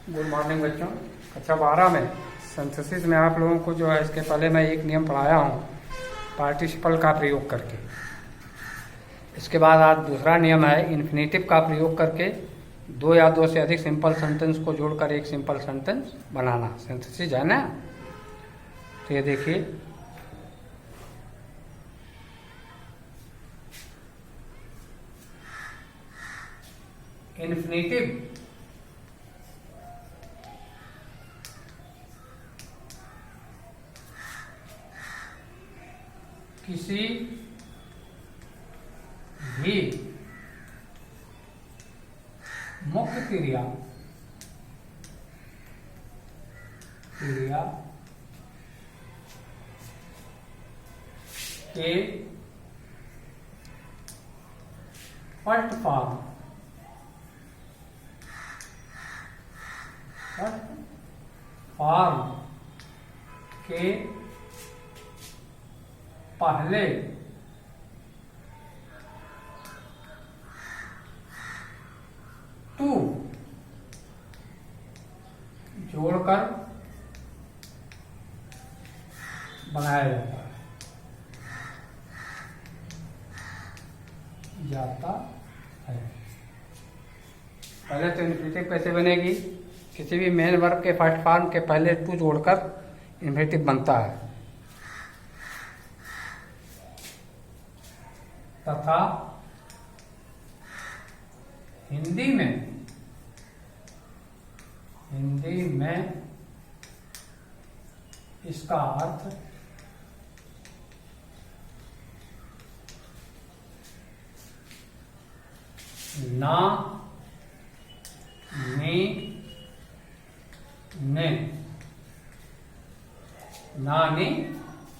Good morning बच्चों। कक्षा 12 में सिंथेसिस में आप लोगों को जो है इसके पहले मैं एक नियम पढ़ाया हूँ पार्टिसिपल का प्रयोग करके। इसके बाद आज दूसरा नियम है इन्फिनेटिव का प्रयोग करके दो या दो से अधिक सिंपल सेंटेंस को जोड़कर एक सिंपल सेंटेंस बनाना। सिंथेसिस है ना। तो ये देखिए, इन्फिनेटिव किसी भी मुख्य क्रिया के फर्स्ट फॉर्म के पहले टू जोड़कर बनाया जाता है। पहले तो इन्फिनेटिव कैसे बनेगी? किसी भी मेन वर्ब के फर्स्ट फॉर्म के पहले टू जोड़कर इन्फिनेटिव बनता है। तथा हिंदी में इसका अर्थ ना, ने,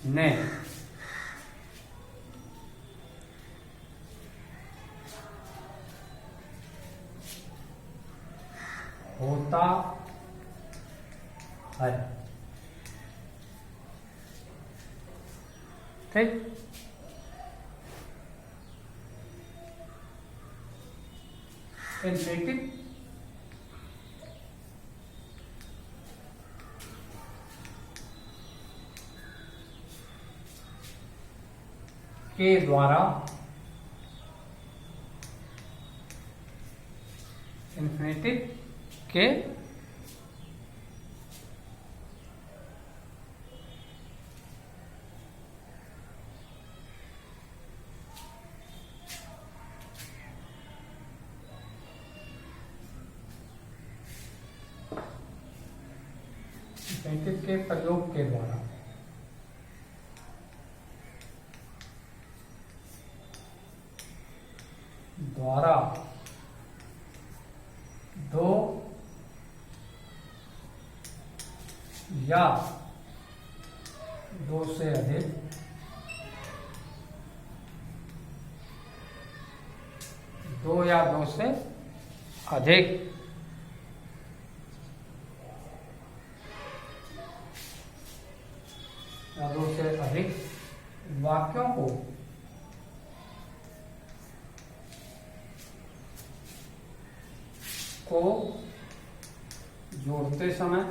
ने होता है। ठीक। इन्फिनेटिव के द्वारा इन्फिनेटिव के इन्फिनेटिव के प्रयोग के द्वारा दो या दो से अधिक दो या दो से अधिक या दो से अधिक वाक्यों को जोड़ते समय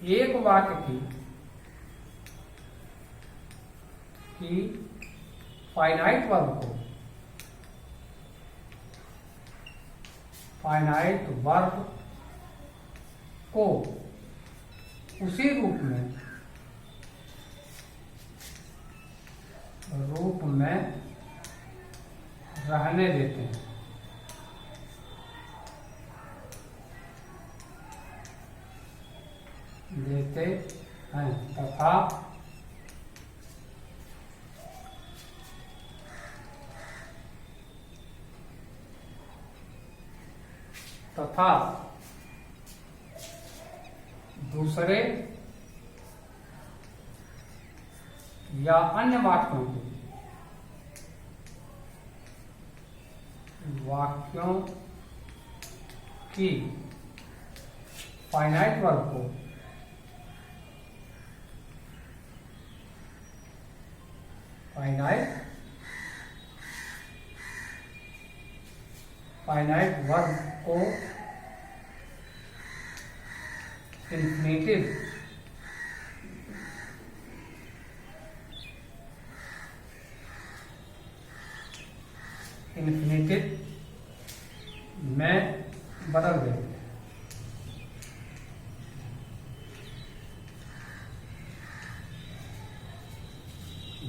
एक वाक्य की फाइनाइट वर्ब को उसी रूप में रहने देते हैं। तथा दूसरे या अन्य वाक्यों वाक्यों की फाइनाइट वर्ब को फाइनाइट वर्ब को इंफिनिटिव में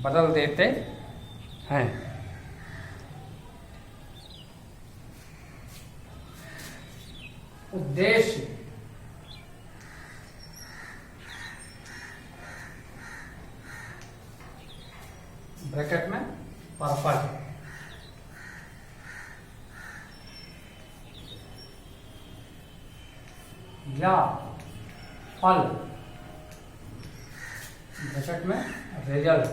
बदल देते हैं। उद्देश्य ब्रैकेट में पर्पज, या फल ब्रैकेट में रिजल्ट,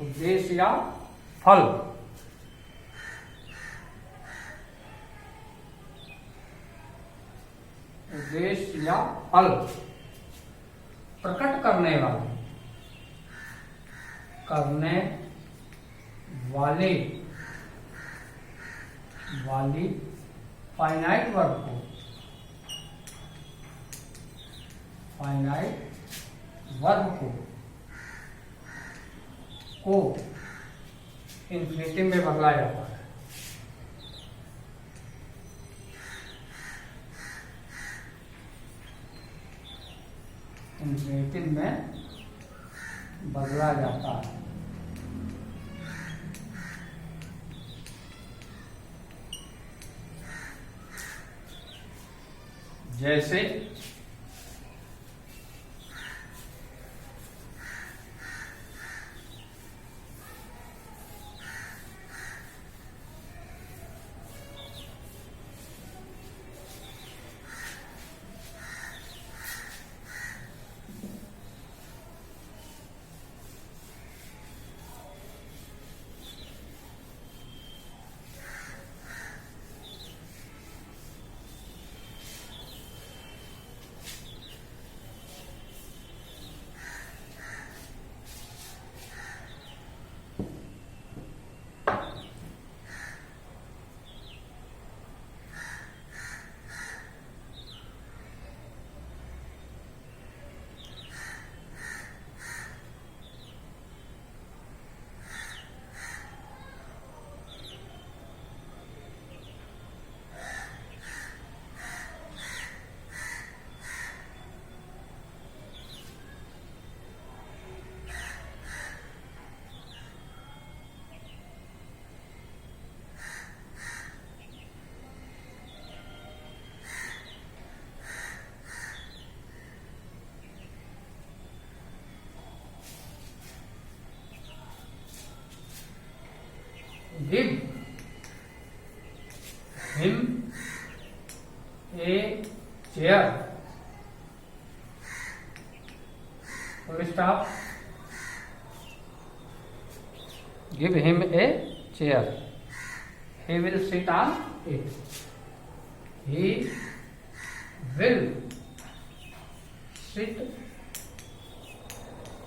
उद्देश्य या फल। उद्देश्य या फल प्रकट करने वाली फाइनाइट वर्ब को इन्फिनिटिव में बदला जाता है। इन्फिनिटिव में बदला जाता है। जैसे give him a chair, full stop, give him a chair, he will sit on it, he will sit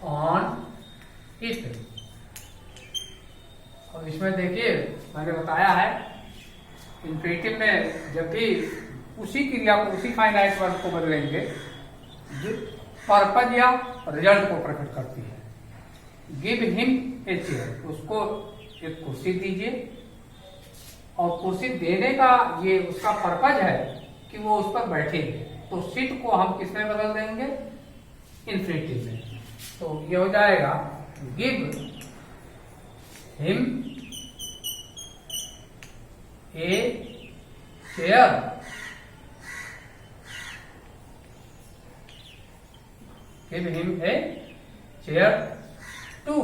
on it। और इसमें देखिए मैंने बताया है इन्फिनिटिव में जब भी उसी क्रिया को, उसी फाइनाइट वर्ब को बदलेंगे जो पर्पज या रिजल्ट को प्रकट करती है। गिव हिम ए चेयर, उसको एक कुर्सी दीजिए, और कुर्सी देने का ये उसका पर्पज है कि वो उस पर बैठेंगे, तो सिट को हम किस में बदल देंगे? इन्फिनिटिव में। तो ये हो जाएगा give him a chair, give him a chair to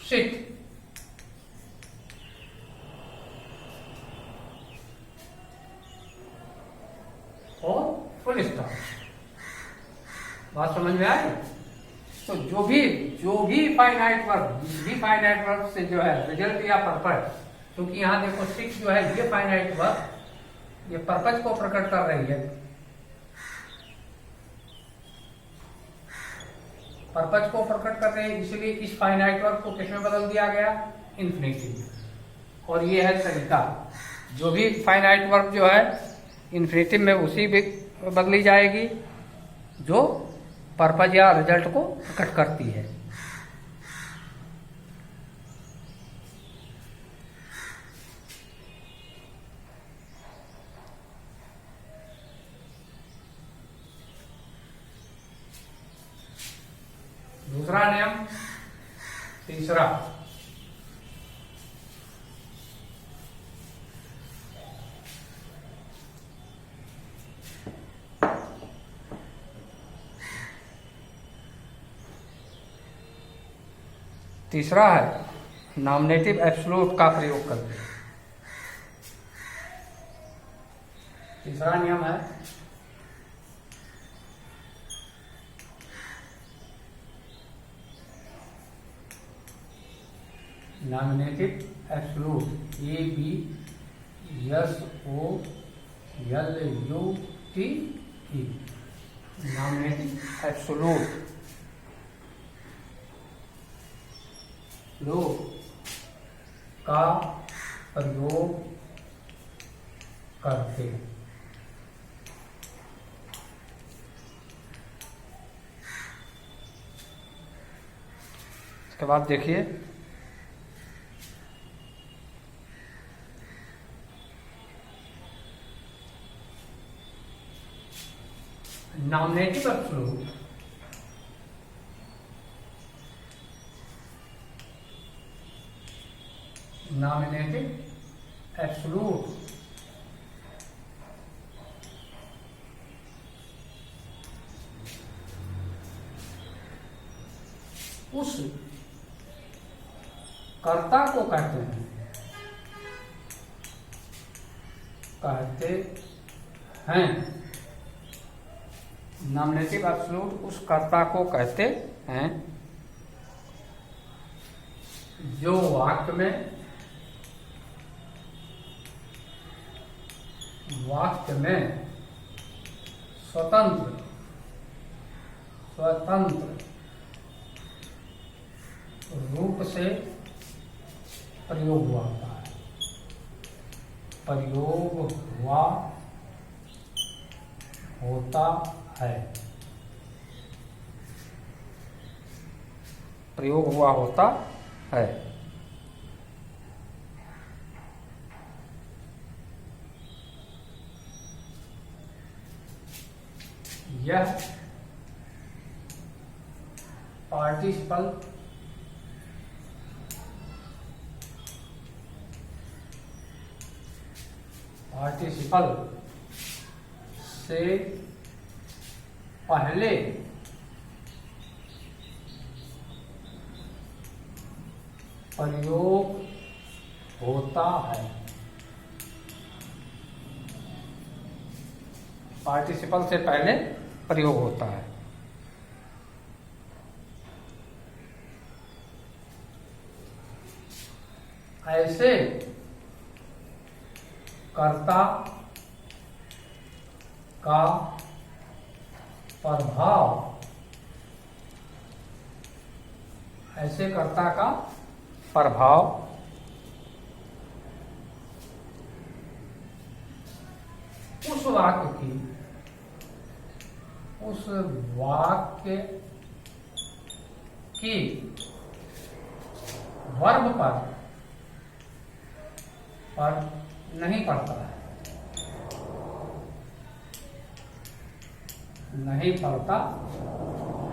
sit, और फुल स्टॉप। बात समझ में आई? तो जो भी फाइनाइट वर्ब, भी फाइनाइट वर्ब से जो है रिजल्ट या पर्पज, क्योंकि यहाँ देखो 6 जो है ये फाइनाइट वर्ब, ये पर्पज को प्रकट कर रही है, पर्पज को प्रकट कर रहे हैं, इसलिए इस फाइनाइट वर्ब को किसमें बदल दिया गया, इन्फिनेटिव। और ये है तरीका, जो भी फाइनाइट वर्ब जो है इन्फिनेटिव में उसी भी बदली जाएगी जो पर्पज या रिजल्ट को प्रकट करती है। दूसरा नियम, तीसरा, तीसरा है नॉमिनेटिव एब्सोल्यूट का प्रयोग करके। तीसरा नियम है nominative absolute, ABSOLUTE, nominative absolute का प्रयोग करते। इसके बाद देखिए नॉमिनेटिव एब्सोल्यूट उस कर्ता को कहते हैं, नॉमिनेटिव एब्सोल्यूट उस कर्ता को कहते हैं जो वाक्य में स्वतंत्र रूप से प्रयोग हुआ होता है, प्रयोग हुआ होता है, प्रयोग हुआ होता है। यह पार्टिसिपल से पहले प्रयोग होता है, पार्टिसिपल से पहले प्रयोग होता है। ऐसे कर्ता का प्रभाव उस वाक्य की वर्ब पर नहीं पड़ता है, नहीं पड़ता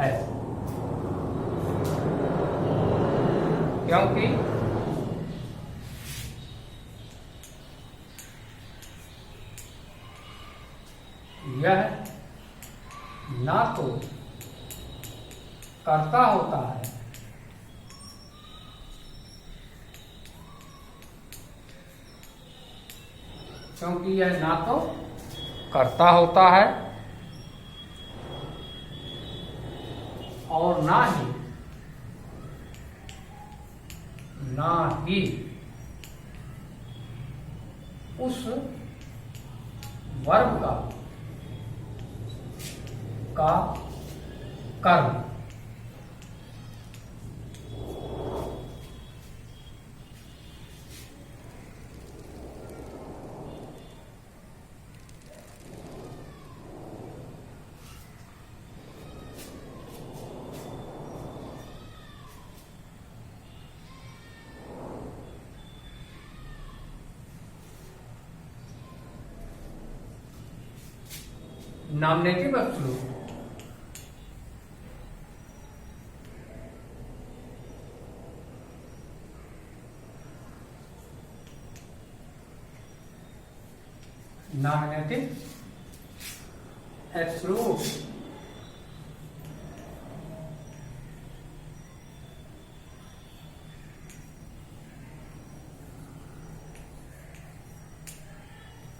है, क्योंकि यह ना तो कर्ता होता है क्योंकि यह ना तो कर्ता होता है और ना ही उस वर्ब का कर्म। नॉमिनेटिव एब्सोल्यूट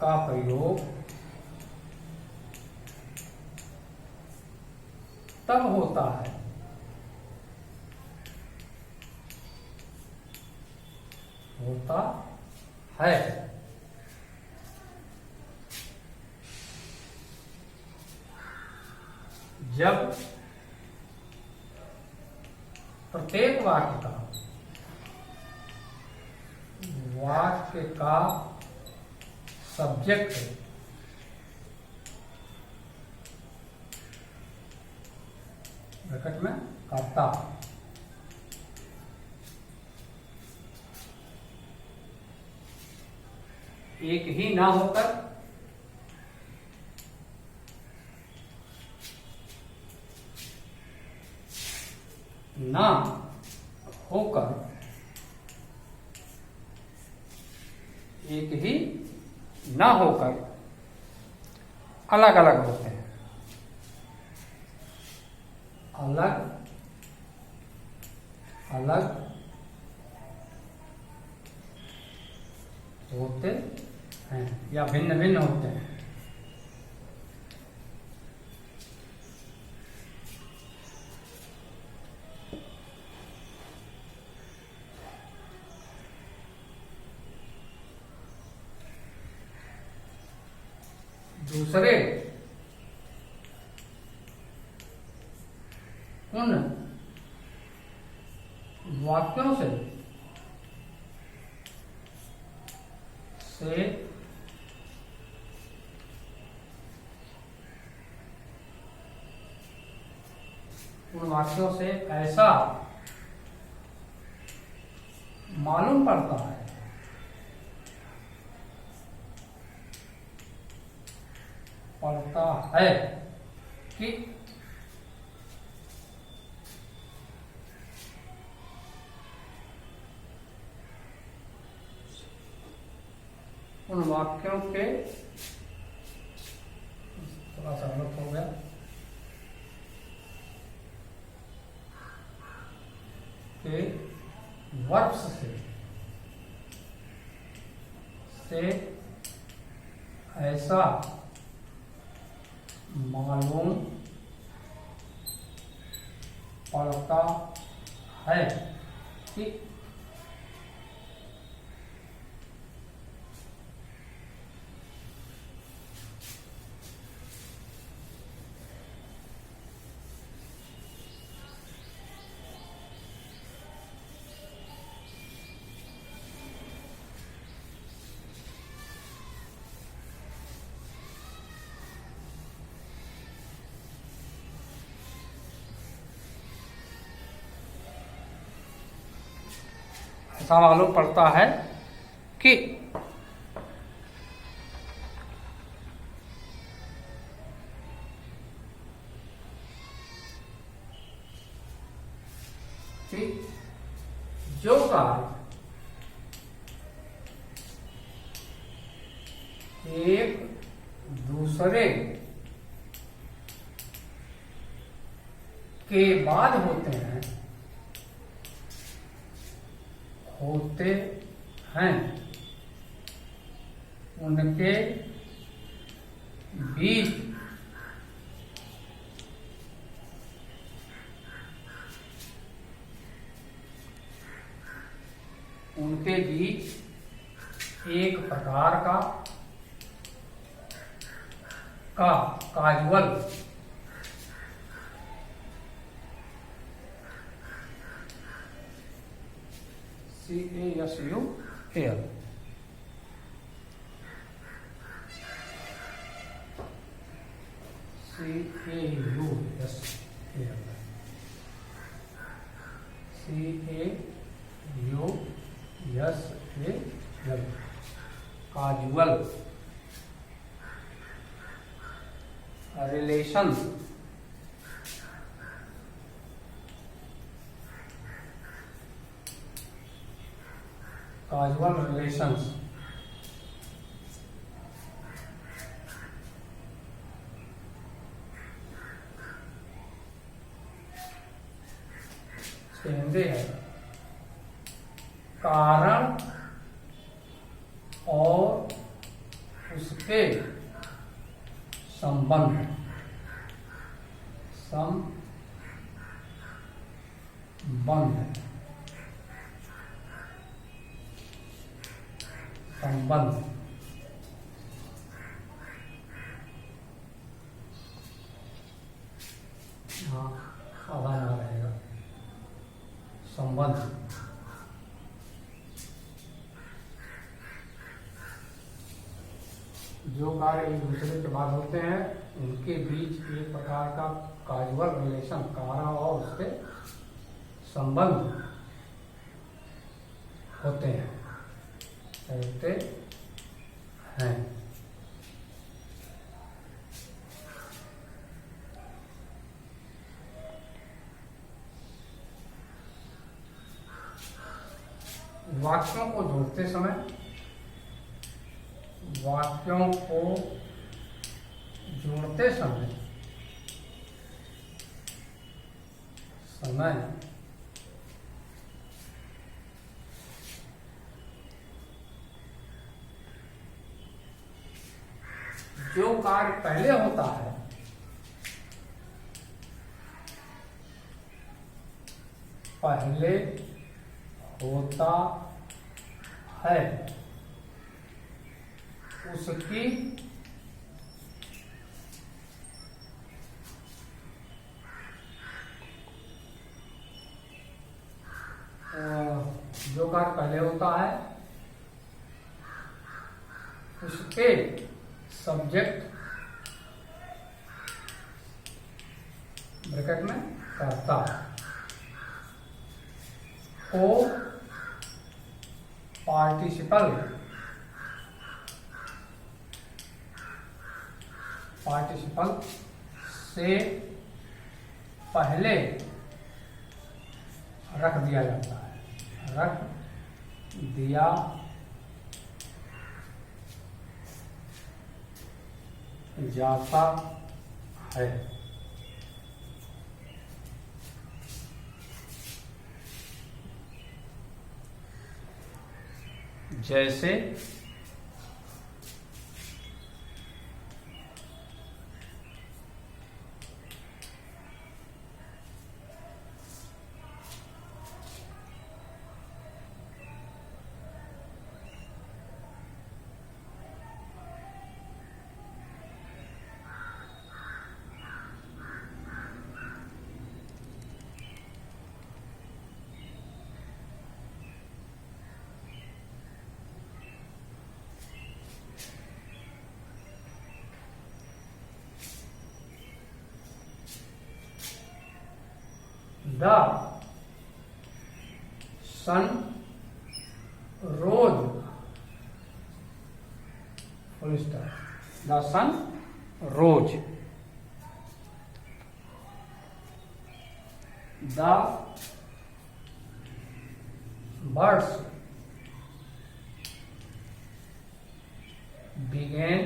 का प्रयोग तब होता है जब प्रत्येक वाक्य का सब्जेक्ट ब्रैकेट में कर्ता एक ही ना होकर एक ही ना होकर अलग अलग होते हैं, अलग अलग होते हैं या भिन्न भिन्न होते हैं। दूसरे उन वाक्यों से ऐसा मालूम पड़ता है कि उन वाक्यों के थोड़ा सा गलत हो गया के वर्ब्स से ऐसा मालूम पड़ता है कि ऐसा मालूम पड़ता है कि जो कार्य एक दूसरे के बाद होते हैं उनके बीच उनके बीच एक प्रकार का casual CASUAL casual relation causal relations Hindi है कारण और उसके संबंध हाँ आधा ना रहेगा संबंध जो कार्य एक दूसरे के बाद होते हैं उनके बीच एक प्रकार का काजुअल रिलेशन कारण और उसके संबंध होते हैं। वाक्यों को जोड़ते समय जो कार्य पहले होता है उसकी जो कार्य पहले होता है उसके सब्जेक्ट ब्रैकेट में कर्ता को पार्टिसिपल से पहले रख दिया जाता है। जैसे The sun rose. Full stop. The sun rose. The birds began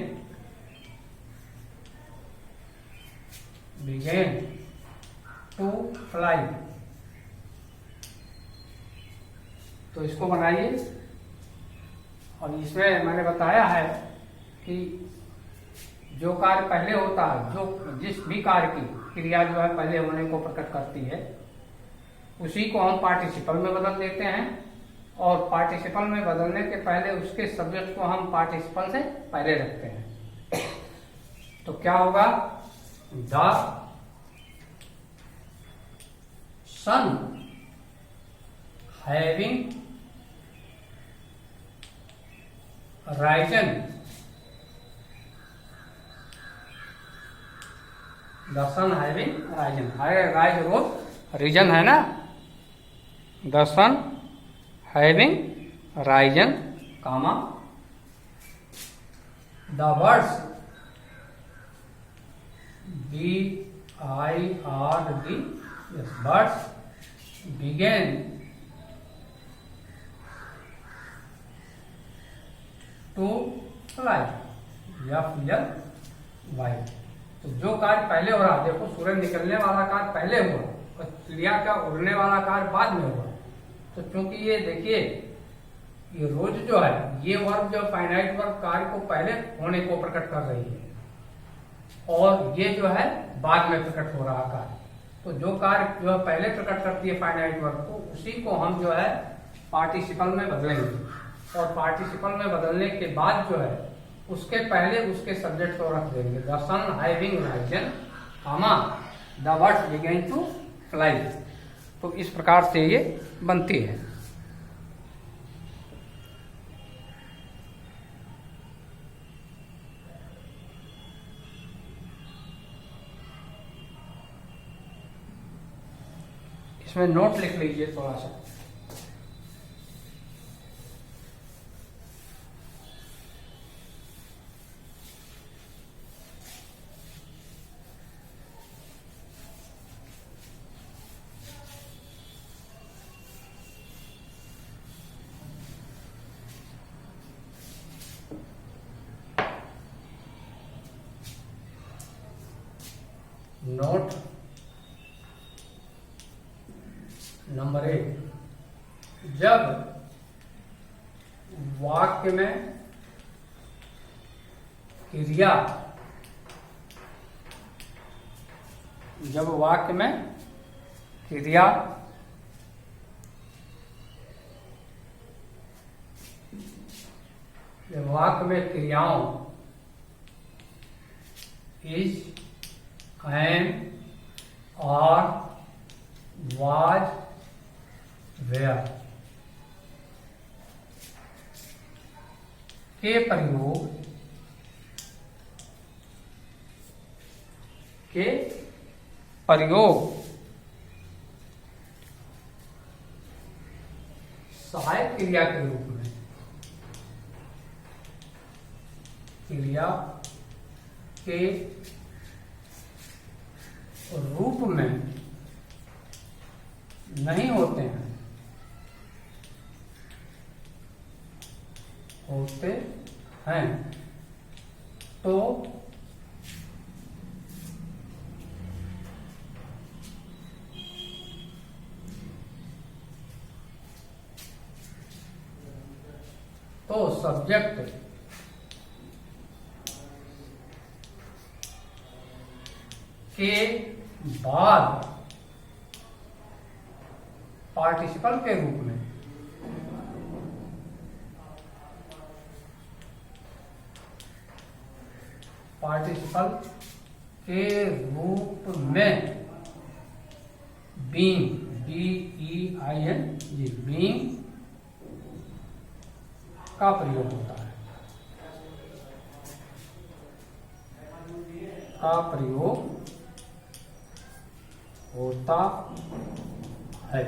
to fly। तो इसको बनाइए और इसमें मैंने बताया है कि जो कार्य पहले होता है, जो जिस भी कार्य की क्रिया जो है पहले होने को प्रकट करती है, उसी को हम पार्टिसिपल में बदल देते हैं और पार्टिसिपल में बदलने के पहले उसके सब्जेक्ट को हम पार्टिसिपल से पहले रखते हैं। तो क्या होगा, the sun having risen, the sun having risen, rise rose risen है ना, the sun having risen comma, the birds BIRD, yes, birds began to fly, FLY। तो जो कार्य पहले हो रहा, देखो सूरज निकलने वाला कार्य पहले हुआ और चिड़िया का उड़ने वाला कार्य बाद में हुआ। तो चूंकि ये देखिए, ये रोज जो है, ये वर्ब जो फाइनाइट वर्ब कार्य को पहले होने को प्रकट कर रही है और ये जो है बाद में प्रकट हो रहा कार्य। तो जो कार्य जो है पहले प्रकट करती है फाइनाइट वर्ब को, उसी को हम जो है पार्टिसिपल में बदलेंगे और पार्टिसिपल में बदलने के बाद जो है उसके पहले उसके सब्जेक्ट को रख देंगे, the sun having risen comma, the birds began to fly. तो इस प्रकार से ये बनती है। इसमें नोट लिख लीजिए थोड़ा सा। नोट नंबर 1, जब वाक्य में क्रिया, जब वाक्य में क्रिया जब वाक्य में क्रियाओं इज, एम और वाज, वेयर के प्रयोग सहायक क्रिया के रूप में, क्रिया के रूप में नहीं होते हैं, होते हैं तो सब्जेक्ट के बाद पार्टिसिपल के रूप में बीइंग, BEING, बीइंग का प्रयोग होता है, का प्रयोग होता है।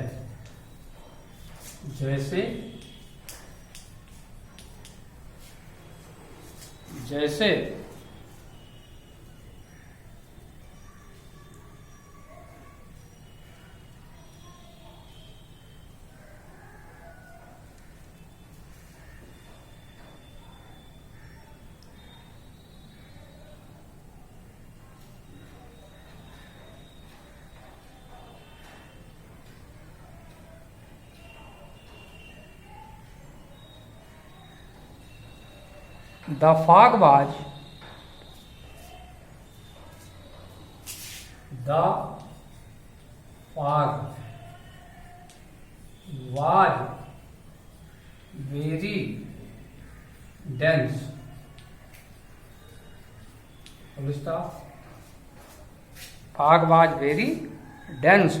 जैसे The fog was, the fog was very dense, full stop. Fog was very dense.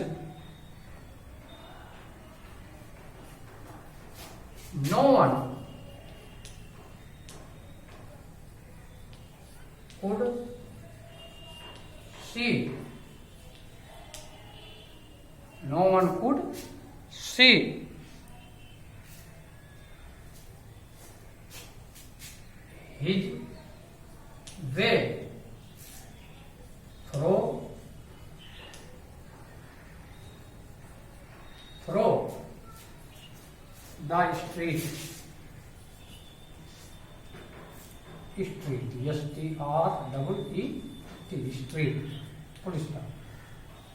No one could see. No one could see his way through the street. Street, S-T-R-E-E-T, street, full stop.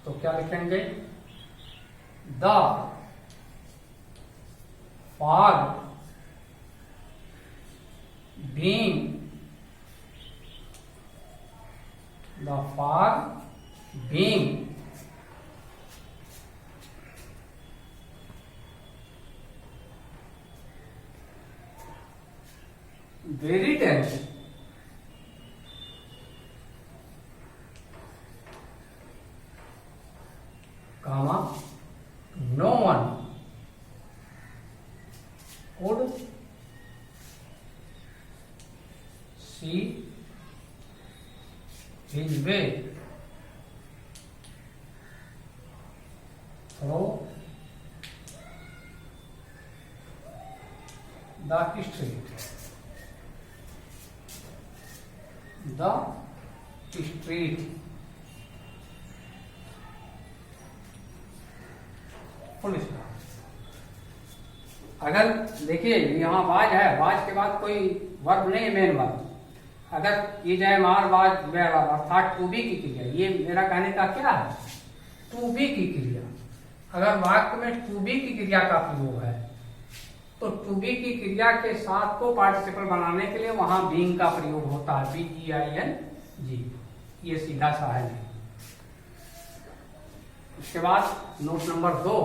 तो क्या लिखेंगे? The fog being very dense, comma, no one could see his way through the street. The street, full stop. अगर देखिए यहाँ was है, was के बाद कोई वर्ब नहीं है, मेन वर्ब। अगर ये जाए मार वाज अर्थात टू बी की क्रिया, ये मेरा कहने का क्या है, टू बी की क्रिया। अगर वाक्य में टू बी की क्रिया का प्रयोग है तो टू बी की क्रिया के साथ को पार्टिसिपल बनाने के लिए वहां बीइंग का प्रयोग होता है, BEING। ये सीधा सा है। उसके बाद note number 2,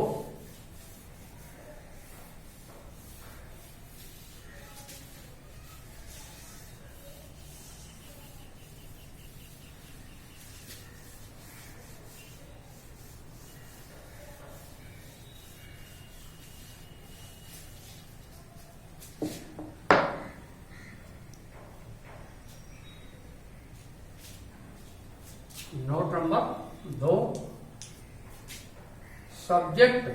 note number 2, subject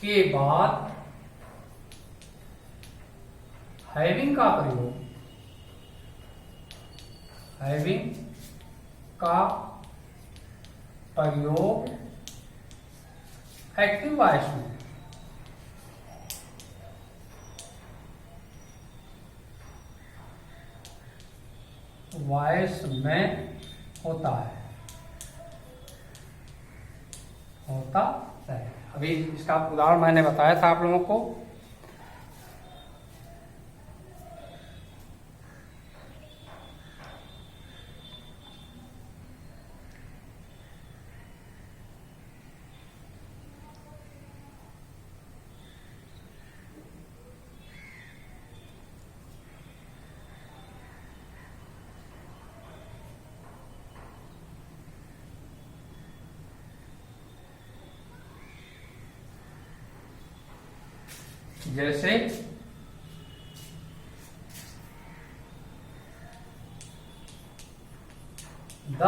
के बाद हैविंग का प्रयोग, हैविंग का प्रयोग एक्टिव वॉइस में, वॉइस में होता है, अभी इसका उदाहरण मैंने बताया था आप लोगों को। जैसे द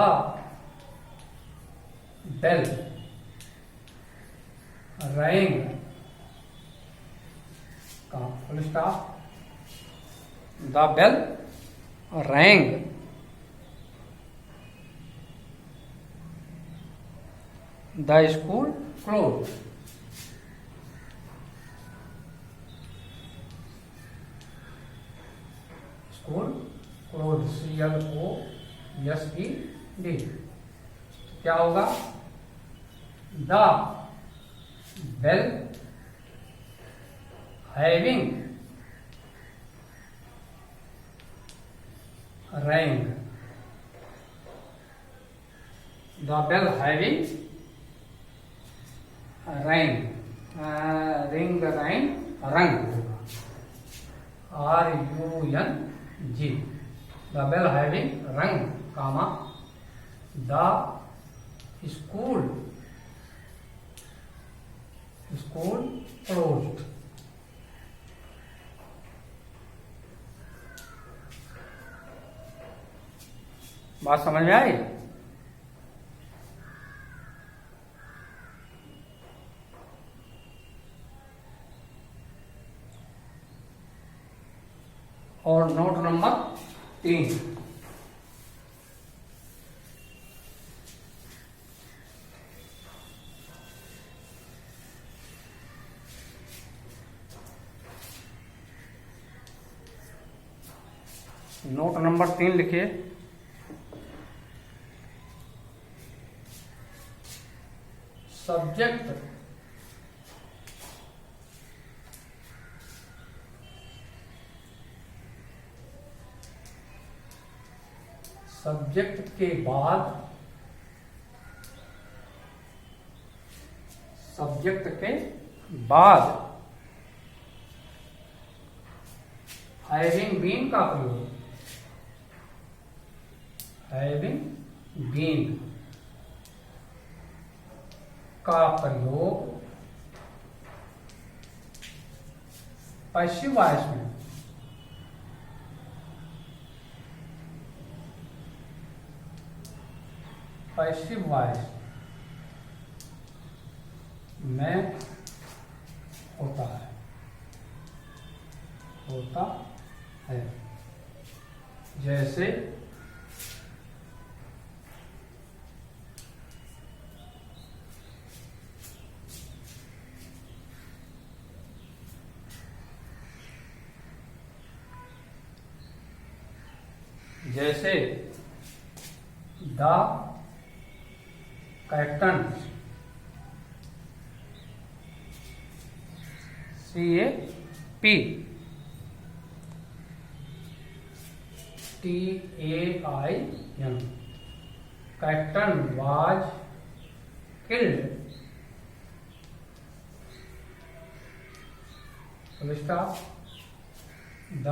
बेल रैंग का full stop, the bell rang the school close, school close, CLOSED। क्या होगा? The bell having rang, the bell having ran, ring ran rung होगा, RUNG। द बेल हैविंग रंग, कामा द स्कूल क्लोज्ड। बात समझ में आई? और note number 3, note number 3 लिखिए। Subject के बाद हैविंग बीन का प्रयोग, हैविंग बीन का प्रयोग पैसिव वॉइस में, पैसिव वॉइस में होता है। जैसे the captain, CAP TAIN, captain was killed, the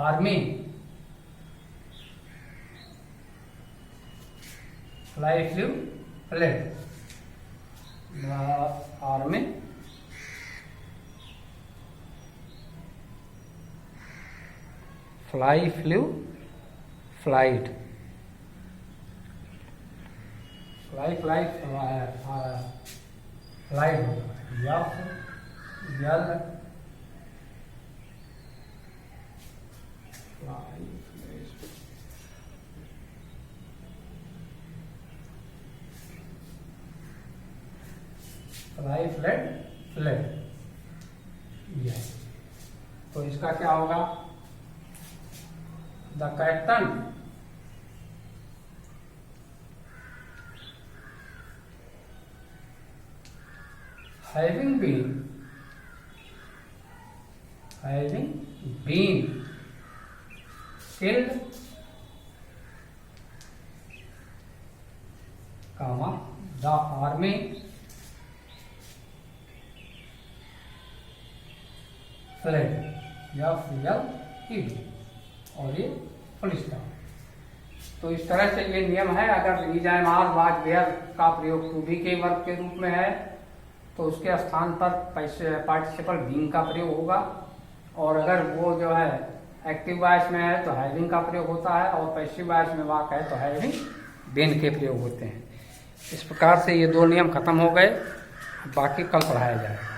army flew fled, the army flew flied, flied fled, yes. तो इसका क्या होगा? The captain having been killed, comma the army flag, या FLED, और ये फुल स्टॉप। तो इस तरह से ये नियम है। अगर लीज एंड आर वाज वेयर का प्रयोग टू बी के वर्ब के रूप में है तो उसके स्थान पर पार्टिसिपल बीइंग का प्रयोग होगा, और अगर वो जो है एक्टिव वॉइस में है तो हैविंग का प्रयोग होता है, और पैसिव वॉइस में वाक है तो हैविंग बीन के प्रयोग होते हैं। इस प्रकार से ये 2 नियम खत्म हो गए, बाकी कल पढ़ाया जाएगा।